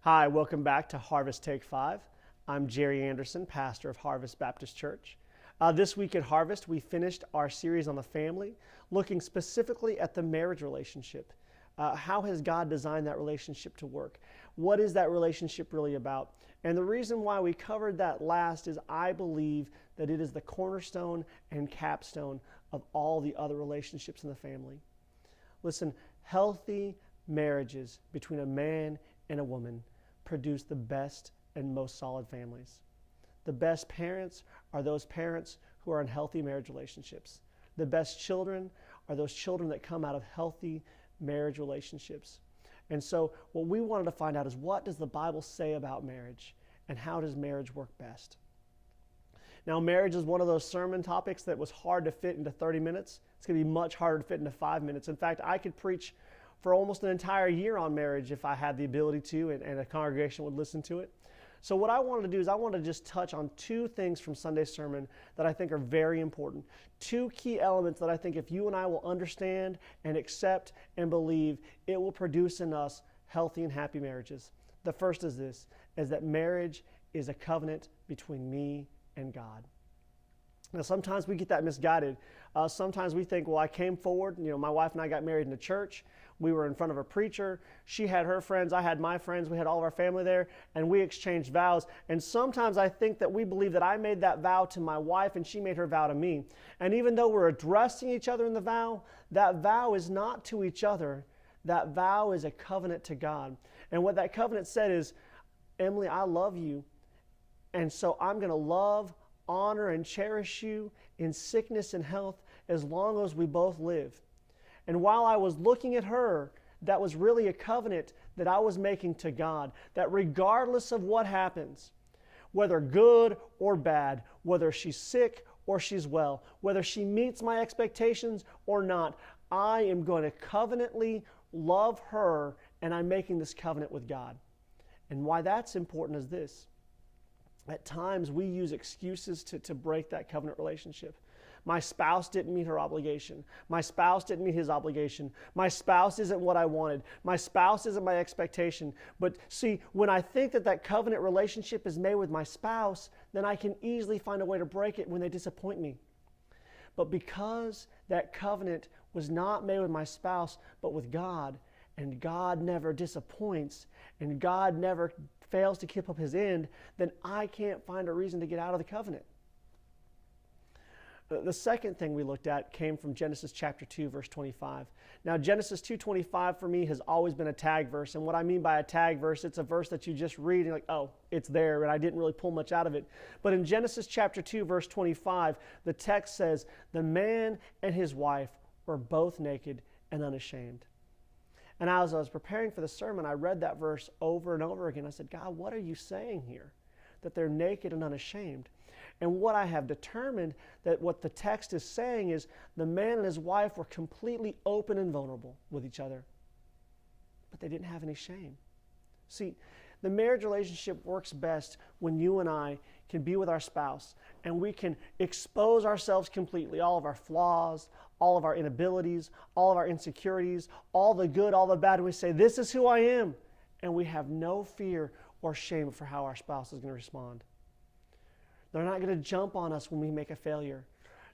Hi, welcome back to Harvest Take 5. I'm Jerry Anderson, pastor of Harvest Baptist Church. This week at Harvest, we finished our series on the family, looking specifically at the marriage relationship. How has God designed that relationship to work? What is that relationship really about? And the reason why we covered that last is I believe that it is the cornerstone and capstone of all the other relationships in the family. Listen, healthy marriages between a man and a woman produce the best and most solid families. The best parents are those parents who are in healthy marriage relationships. The best children are those children that come out of healthy marriage relationships. And so what we wanted to find out is, what does the Bible say about marriage, and how does marriage work best? Now, marriage is one of those sermon topics that was hard to fit into 30 minutes. It's going to be much harder to fit into 5 minutes. In fact, I could preach for almost an entire year on marriage if I had the ability to, and a congregation would listen to it. So what I wanted to do is I wanted to just touch on two things from Sunday's sermon that I think are very important. Two key elements that I think if you and I will understand and accept and believe, it will produce in us healthy and happy marriages. The first is this, is that marriage is a covenant between me and God. Now, sometimes we get that misguided. Sometimes we think, well, I came forward, my wife and I got married in the church. We were in front of a preacher. She had her friends. I had my friends. We had all of our family there, and we exchanged vows. And sometimes I think that we believe that I made that vow to my wife and she made her vow to me. And even though we're addressing each other in the vow, that vow is not to each other. That vow is a covenant to God. And what that covenant said is, Emily, I love you, and so I'm going to love, honor, and cherish you in sickness and health as long as we both live. And while I was looking at her, that was really a covenant that I was making to God, that regardless of what happens, whether good or bad, whether she's sick or she's well, whether she meets my expectations or not, I am going to covenantly love her, and I'm making this covenant with God. And why that's important is this. At times, we use excuses to break that covenant relationship. My spouse didn't meet her obligation. My spouse didn't meet his obligation. My spouse isn't what I wanted. My spouse isn't my expectation. But see, when I think that that covenant relationship is made with my spouse, then I can easily find a way to break it when they disappoint me. But because that covenant was not made with my spouse, but with God, and God never disappoints, and God never fails to keep up his end, then I can't find a reason to get out of the covenant. The second thing we looked at came from Genesis chapter 2, verse 25. Now, Genesis 2:25 for me has always been a tag verse. And what I mean by a tag verse, it's a verse that you just read and you're like, oh, it's there, and I didn't really pull much out of it. But in Genesis chapter 2, verse 25, the text says, the man and his wife were both naked and unashamed. And as I was preparing for the sermon, I read that verse over and over again. I said, God, what are you saying here? That they're naked and unashamed. And what I have determined, that what the text is saying is, the man and his wife were completely open and vulnerable with each other, but they didn't have any shame. See, the marriage relationship works best when you and I can be with our spouse and we can expose ourselves completely, all of our flaws, all of our inabilities, all of our insecurities, all the good, all the bad, and we say, this is who I am. And we have no fear or shame for how our spouse is going to respond. They're not going to jump on us when we make a failure.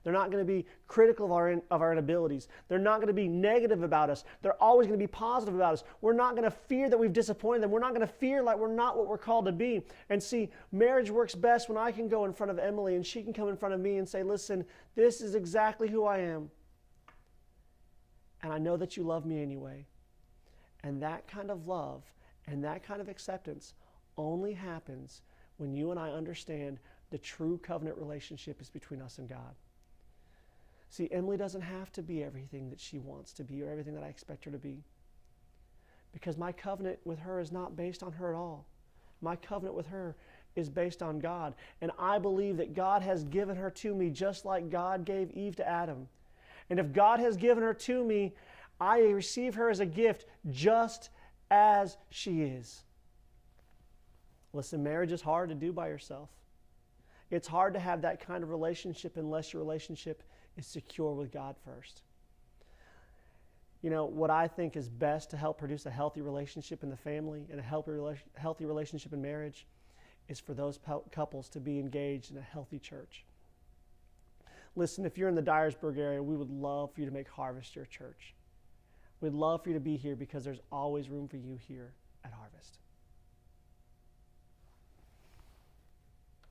They're not going to be critical of our inabilities. They're not going to be negative about us. They're always going to be positive about us. We're not going to fear that we've disappointed them. We're not going to fear like we're not what we're called to be. And see, marriage works best when I can go in front of Emily and she can come in front of me and say, listen, this is exactly who I am. And I know that you love me anyway. And that kind of love and that kind of acceptance only happens when you and I understand the true covenant relationship is between us and God. See, Emily doesn't have to be everything that she wants to be or everything that I expect her to be, because my covenant with her is not based on her at all. My covenant with her is based on God. And I believe that God has given her to me just like God gave Eve to Adam. And if God has given her to me, I receive her as a gift just as she is. Listen, marriage is hard to do by yourself. It's hard to have that kind of relationship unless your relationship is secure with God first. You know, what I think is best to help produce a healthy relationship in the family and a healthy relationship in marriage is for those couples to be engaged in a healthy church. Listen, if you're in the Dyersburg area, we would love for you to make Harvest your church. We'd love for you to be here because there's always room for you here at Harvest.